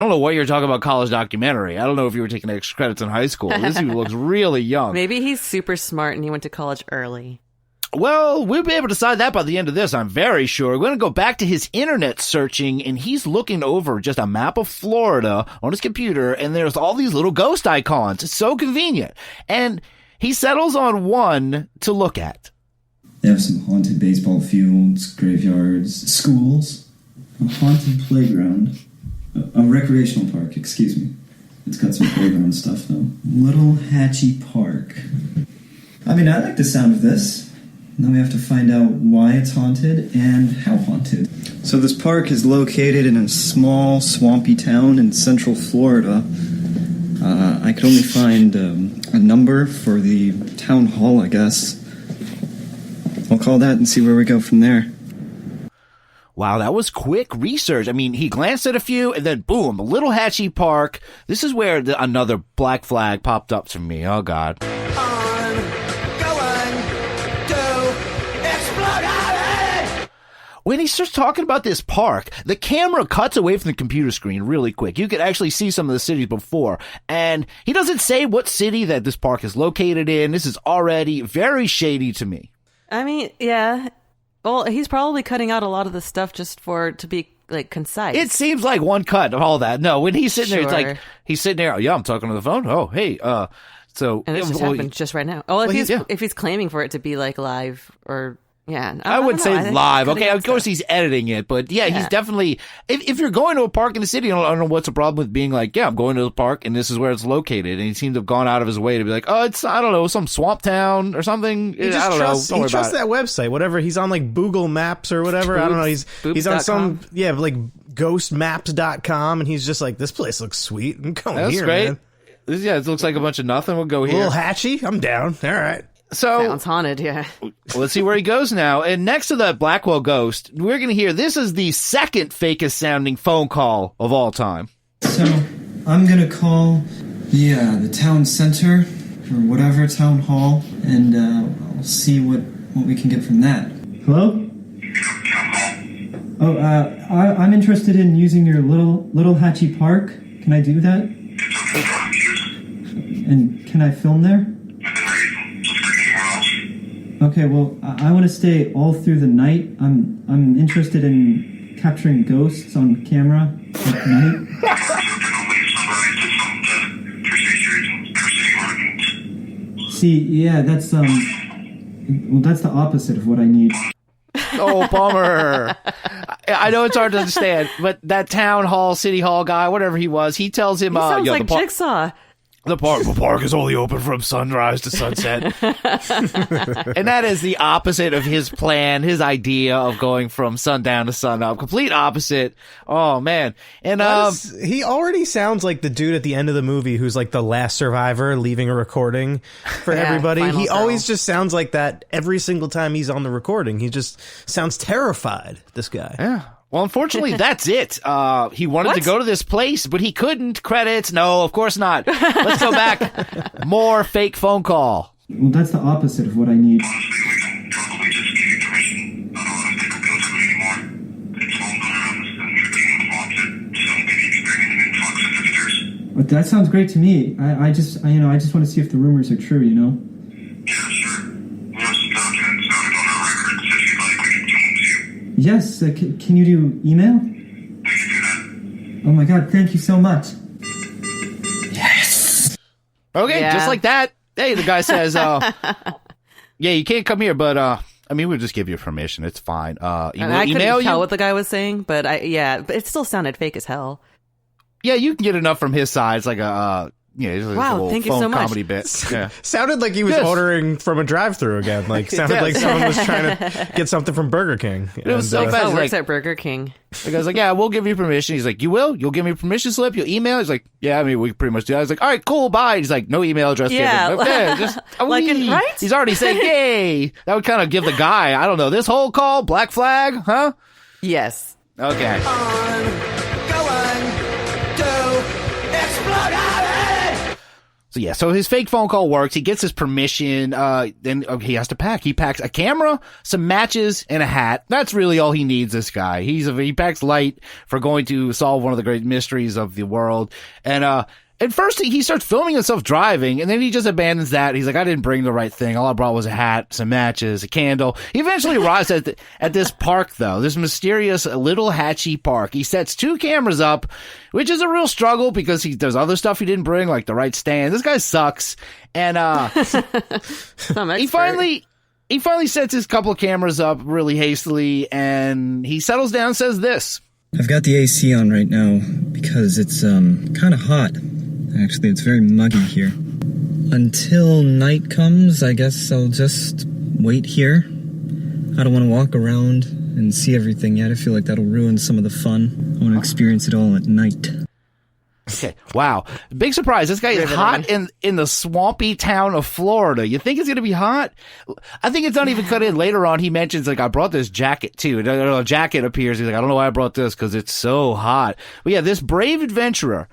I don't know what you're talking about college documentary. I don't know if you were taking extra credits in high school. This dude looks really young. Maybe he's super smart and he went to college early. Well, we'll be able to decide that by the end of this, I'm very sure. We're going to go back to his internet searching, and he's looking over just a map of Florida on his computer, and there's all these little ghost icons. It's so convenient. And he settles on one to look at. They have some haunted baseball fields, graveyards, schools, a haunted playground, a recreational park, excuse me. It's got some playground stuff, though. Little Hatchie Park. I mean, I like the sound of this. Now we have to find out why it's haunted and how haunted. So this park is located in a small, swampy town in central Florida. I could only find a number for the town hall, I guess. I'll call that and see where we go from there. Wow, that was quick research. I mean, he glanced at a few, and then boom, Little Hatchie Park. This is where another black flag popped up to me. Oh, God. When he starts talking about this park, the camera cuts away from the computer screen really quick. You could actually see some of the cities before. And he doesn't say what city that this park is located in. This is already very shady to me. I mean, yeah. Well, he's probably cutting out a lot of the stuff just to be, like, concise. It seems like one cut of all that. No, when he's sitting there, it's like, he's sitting there, yeah, I'm talking on the phone. Oh, hey, so. And this just happened just right now. Oh, if he's claiming for it to be, like, live or... Yeah, I wouldn't say live. Okay, of course he's editing it, but yeah, he's definitely. If you're going to a park in the city, I don't know what's the problem with being like, yeah, I'm going to the park and this is where it's located, and he seems to have gone out of his way to be like, oh, it's I don't know, some swamp town or something. He just trusts that website, whatever. He's on like Google Maps or whatever. I don't know. He's on some like ghostmaps.com, and he's just like, this place looks sweet. I'm going That's here, great. man. Yeah, it looks like a bunch of nothing. We'll go here. Little Hatchie, I'm down. All right. So sounds haunted, yeah. Let's see where he goes now. And next to the Blackwell ghost, we're going to hear this is the second fakest sounding phone call of all time. So I'm going to call the town center or whatever town hall, and I'll see what we can get from that. Hello? Oh, I'm interested in using your little Hatchie Park. Can I do that? And can I film there? Okay, well, I want to stay all through the night. I'm interested in capturing ghosts on camera at night. See, yeah, that's that's the opposite of what I need. Oh, bummer. I know it's hard to understand, but that town hall, city hall guy, whatever he was, he tells him, he sounds like Jigsaw. The park is only open from sunrise to sunset. And that is the opposite of his plan, his idea of going from sundown to sunup. Complete opposite. Oh, man. And he already sounds like the dude at the end of the movie who's like the last survivor leaving a recording for everybody. He always just sounds like that every single time he's on the recording. He just sounds terrified, this guy. Yeah. Well, unfortunately, that's it. He wanted to go to this place, but he couldn't. Credits. No, of course not. Let's go back. More fake phone call. Well, that's the opposite of what I need. But that sounds great to me. I just want to see if the rumors are true, you know? Yeah, sure. We have some documents sounded on our records. If you'd like, we can send them to you. Yes, can you do email? I can do that. Oh my god, thank you so much. Yes! Okay, just like that. Hey, the guy says, yeah, you can't come here, but, I mean, we'll just give you permission. It's fine. I couldn't tell what the guy was saying, but but it still sounded fake as hell. Yeah, you can get enough from his side. It's like a, wow, thank you so much. Comedy bit. Yeah. Sounded like he was ordering from a drive-thru again. Like sounded like someone was trying to get something from Burger King. It was so fast. He works at Burger King. The guy's like, yeah, we'll give you permission. He's like, you will? You'll give me a permission slip? You'll email? He's like, yeah, I mean, we pretty much do that. I was like, all right, cool, bye. He's like, no email address. Yeah. Right? He's already saying, yay. That would kind of give the guy, I don't know, this whole call, black flag, huh? Yes. Okay. So his fake phone call works. He gets his permission. Then he has to pack. He packs a camera, some matches, and a hat. That's really all he needs, this guy. He packs light for going to solve one of the great mysteries of the world. And, at first, he starts filming himself driving, and then he just abandons that. He's like, I didn't bring the right thing. All I brought was a hat, some matches, a candle. He eventually arrives at this park, though, this mysterious Little Hatchy Park. He sets 2 cameras up, which is a real struggle because there's other stuff he didn't bring, like the right stand. This guy sucks. And he finally sets his couple of cameras up really hastily, and he settles down and says this. I've got the AC on right now because it's kind of hot. Actually, it's very muggy here. Until night comes, I guess I'll just wait here. I don't want to walk around and see everything yet. I feel like that'll ruin some of the fun. I want to experience it all at night. Okay, wow. Big surprise. This guy is hot in the swampy town of Florida. You think it's going to be hot? I think it's not even cut in. Later on, he mentions, like, I brought this jacket, too. And a jacket appears. He's like, I don't know why I brought this because it's so hot. But yeah, this brave adventurer,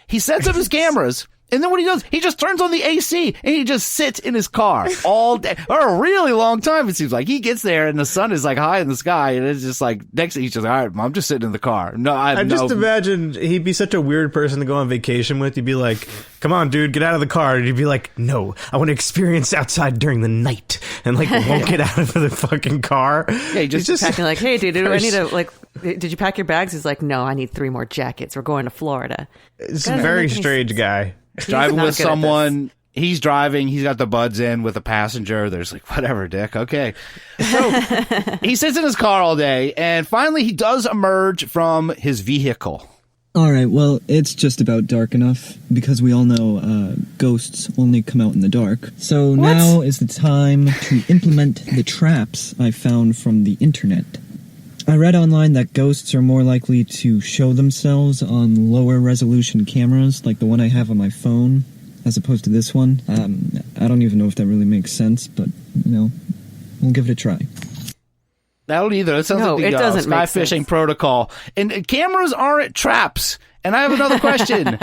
he sets up his cameras, and then what he does, he just turns on the AC, and he just sits in his car all day, or a really long time, it seems like. He gets there, and the sun is, like, high in the sky, and it's just like, next thing he's just like, all right, I'm just sitting in the car. I just imagine he'd be such a weird person to go on vacation with. You'd be like, come on, dude, get out of the car. And he'd be like, no, I want to experience outside during the night. And, like, won't get out of the fucking car. Yeah, he's just packing, like, hey, dude, I need to, like, did you pack your bags? He's like, no, I need 3 more jackets. We're going to Florida. It's a very strange guy. Driving with someone. He's driving. He's got the buds in with a passenger. There's like, whatever, Dick. Okay. So he sits in his car all day, and finally he does emerge from his vehicle. All right, well, it's just about dark enough because we all know ghosts only come out in the dark. So now is the time to implement the traps I found from the internet. I read online that ghosts are more likely to show themselves on lower resolution cameras, like the one I have on my phone, as opposed to this one. I don't even know if that really makes sense, but, we'll give it a try. That'll either. It sounds like the sky fishing protocol. And cameras aren't traps. And I have another question.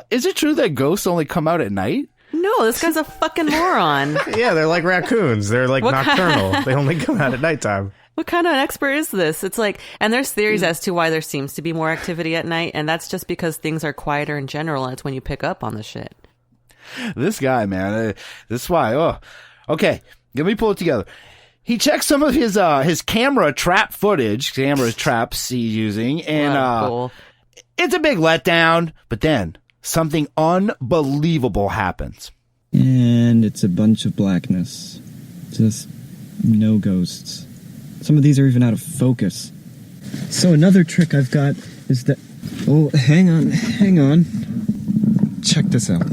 Is it true that ghosts only come out at night? No, this guy's a fucking moron. Yeah, they're like raccoons. They're like nocturnal. They only come out at nighttime. What kind of an expert is this? It's like, and there's theories as to why there seems to be more activity at night, and that's just because things are quieter in general, and it's when you pick up on the shit. This guy, man, this is why. Oh, okay, let me pull it together. He checks some of his camera trap footage, camera traps he's using, and cool. It's a big letdown. But then something unbelievable happens, and it's a bunch of blackness, just no ghosts. Some of these are even out of focus. So another trick I've got is that... Oh, hang on. Check this out.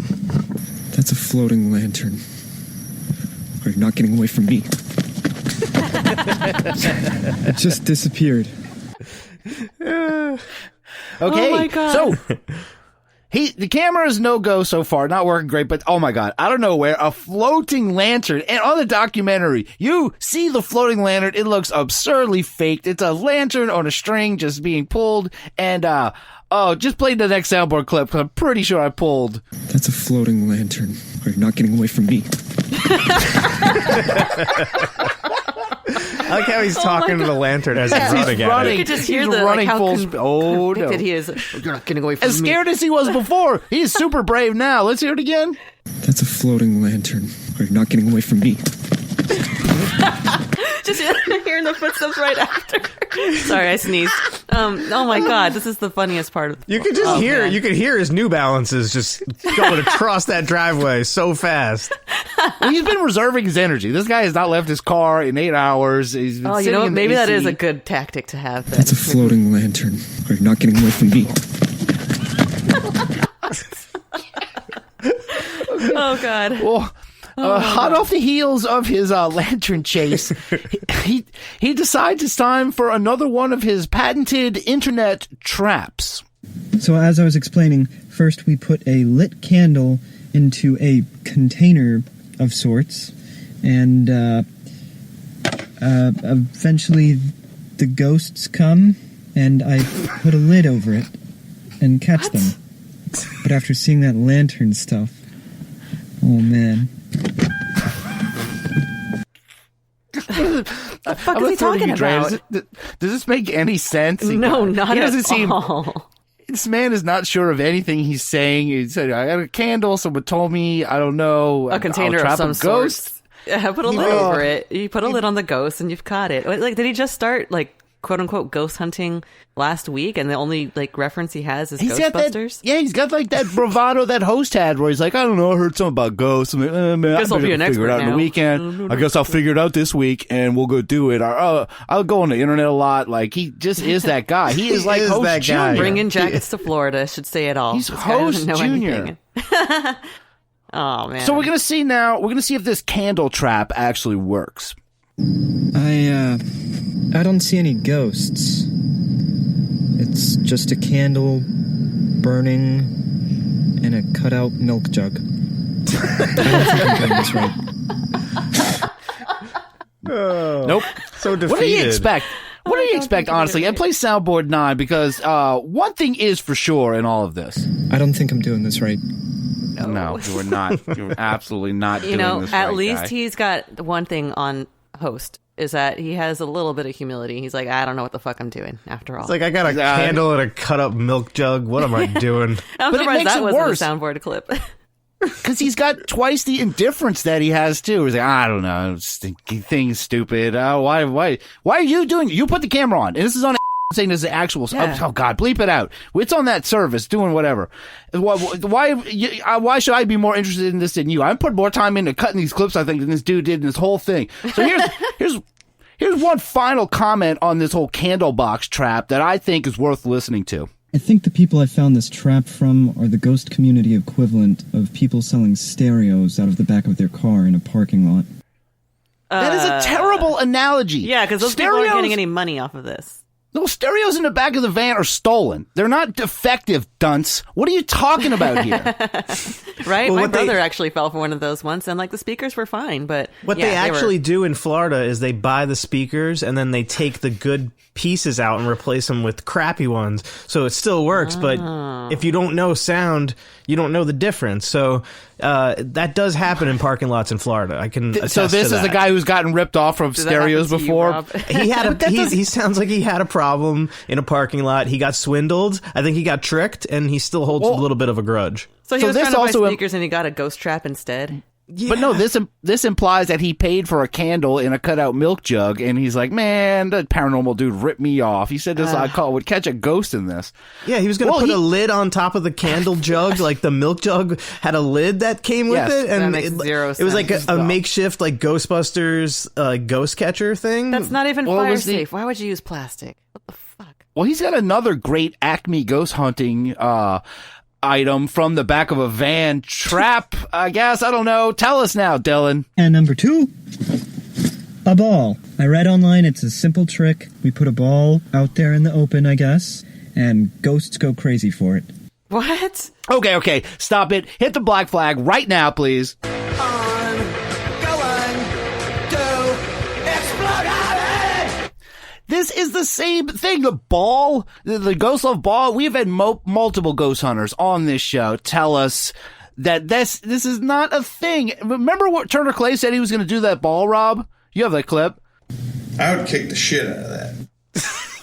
That's a floating lantern. You're not getting away from me. It just disappeared. Okay, oh my God. So... The camera is no go so far, not working great, but oh my God, out of nowhere, a floating lantern. And on the documentary, you see the floating lantern. It looks absurdly faked. It's a lantern on a string just being pulled. And, just play the next soundboard clip because I'm pretty sure I pulled. That's a floating lantern. You're not getting away from me. I like how he's talking to the lantern as he's running at it. You could just hear he's the running like, full speed. Oh no! He is. You're not getting away from me. As scared as he was before, he's super brave now. Let's hear it again. That's a floating lantern. You're not getting away from me. Just hearing the footsteps right after. Sorry, I sneezed. Oh my God, this is the funniest part of the You could just hear. Man. You could hear his New Balances just going across that driveway so fast. Well, he's been reserving his energy. This guy has not left his car in 8 hours. He's been you know what? Maybe AC. that is a good tactic to have. That's a floating lantern. You're not getting away from me. Oh God. Well, hot off the heels of his lantern chase, he decides it's time for another one of his patented internet traps. So as I was explaining, first we put a lit candle into a container of sorts, and eventually the ghosts come, and I put a lid over it and catch them. But after seeing that lantern stuff, man. The fuck is he talking about? Does this make any sense? No, not he doesn't at seem, all. This man is not sure of anything he's saying. He said, I got a candle. Someone told me. I don't know. A container of some sort. Yeah, put a lid over it. You put a lid on the ghost and you've caught it. Like, did he just start, like, quote unquote ghost hunting last week and the only like reference he has is Ghostbusters? He's got like that bravado that host had where he's like, I don't know, I heard something about ghosts. I'm like, man, guess I'll be an figure it out expert in the weekend. I guess I'll figure it out this week and we'll go do it. I'll go on the internet a lot. Like, he just is that guy. He is like Host Junior. Bringing jackets to Florida should say it all. He's Host Junior. Oh man. So we're gonna see if this candle trap actually works. I don't see any ghosts. It's just a candle burning in a cutout milk jug. I don't think I'm doing this right. Nope. So defeated. What do you expect? What do you expect, honestly? And play Soundboard 9 because one thing is for sure in all of this. I don't think I'm doing this right. No, you are not. You're absolutely not doing this right, at least guy. he's got one thing on Host. Is that he has a little bit of humility. He's like, I don't know what the fuck I'm doing, after all. It's like, I got a candle and a cut-up milk jug. What am I doing? I'm but surprised it makes that it wasn't worse. a soundboard clip. Because he's got twice the indifference that he has, too. He's like, I don't know, thing's stupid. Why are you doing it? You put the camera on. And this is on saying this is actual. Yeah. Oh, God, bleep it out. It's on that service, doing whatever. Why should I be more interested in this than you? I put more time into cutting these clips, I think, than this dude did in this whole thing. So here's one final comment on this whole candle box trap that I think is worth listening to. I think the people I found this trap from are the ghost community equivalent of people selling stereos out of the back of their car in a parking lot. That is a terrible analogy. Yeah, because those people aren't getting any money off of this. No, stereos in the back of the van are stolen. They're not defective, dunce. What are you talking about here? Right? Well, My brother actually fell for one of those once, and like the speakers were fine, but What they actually do in Florida is they buy the speakers and then they take the good pieces out and replace them with crappy ones. So it still works, but if you don't know sound, you don't know the difference. So that does happen in parking lots in Florida. I can attest So this to is that. a guy who's gotten ripped off from Did that stereos happen to you, before. Rob? He sounds like he had a problem in a parking lot. He got swindled. I think he got tricked, and he still holds a little bit of a grudge. So he So was this trying to buy also speakers and he got a ghost trap instead. Yeah. But no, this implies that he paid for a candle in a cutout milk jug, and he's like, man, that paranormal dude ripped me off. He said this would catch a ghost in this. Yeah, he was going to put a lid on top of the candle jug, like the milk jug had a lid that came with it, and That makes zero it was like sense. a makeshift like Ghostbusters ghost catcher thing. That's not even Well, fire was the- safe. Why would you use plastic? What the fuck? Well, he's got another great Acme ghost hunting item from the back of a van trap, I guess. I don't know. Tell us now, Dylan. And number 2, a ball. I read online it's a simple trick. We put a ball out there in the open, I guess, and ghosts go crazy for it. What? Okay, stop it. Hit the black flag right now, please. This is the same thing. The ball, the Ghost Love ball. We've had multiple ghost hunters on this show tell us that this is not a thing. Remember what Turner Clay said he was going to do that ball, Rob? You have that clip. I would kick the shit out of that.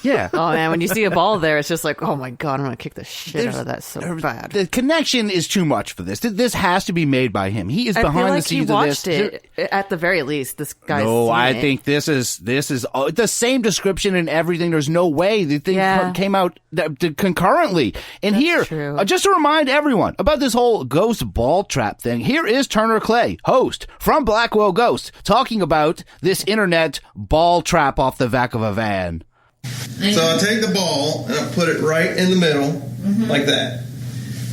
Yeah. Oh man, when you see a ball there, it's just like, oh my god, I'm gonna kick the shit out of that so bad. The connection is too much for this. This has to be made by him. He is behind the scenes of this. I feel like he watched it at the very least. This guy's No, seen I it. think this is the same description and everything. There's no way the thing came out concurrently. And That's here, true. just to remind everyone about this whole ghost ball trap thing, here is Turner Clay, host from Blackwell Ghost, talking about this internet ball trap off the back of a van. So I take the ball and I put it right in the middle, like that.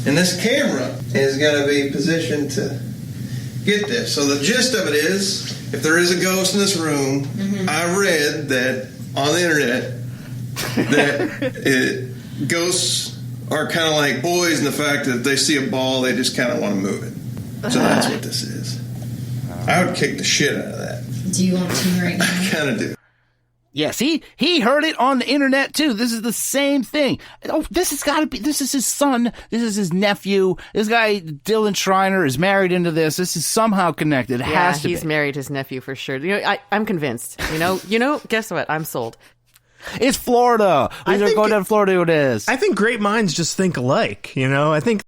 And this camera is going to be positioned to get this. So the gist of it is, if there is a ghost in this room, I read that on the internet that ghosts are kind of like boys in the fact that if they see a ball, they just kind of want to move it. So that's what this is. I would kick the shit out of that. Do you want to right now? I kind of do. Yes, he heard it on the internet too. This is the same thing. Oh, this has got to be. This is his son. This is his nephew. This guy Dylan Schreiner is married into this. This is somehow connected. It has to be. He's married his nephew for sure. I'm convinced. Guess what? I'm sold. It's Florida. We're going down to Florida. It is. I think great minds just think alike. I think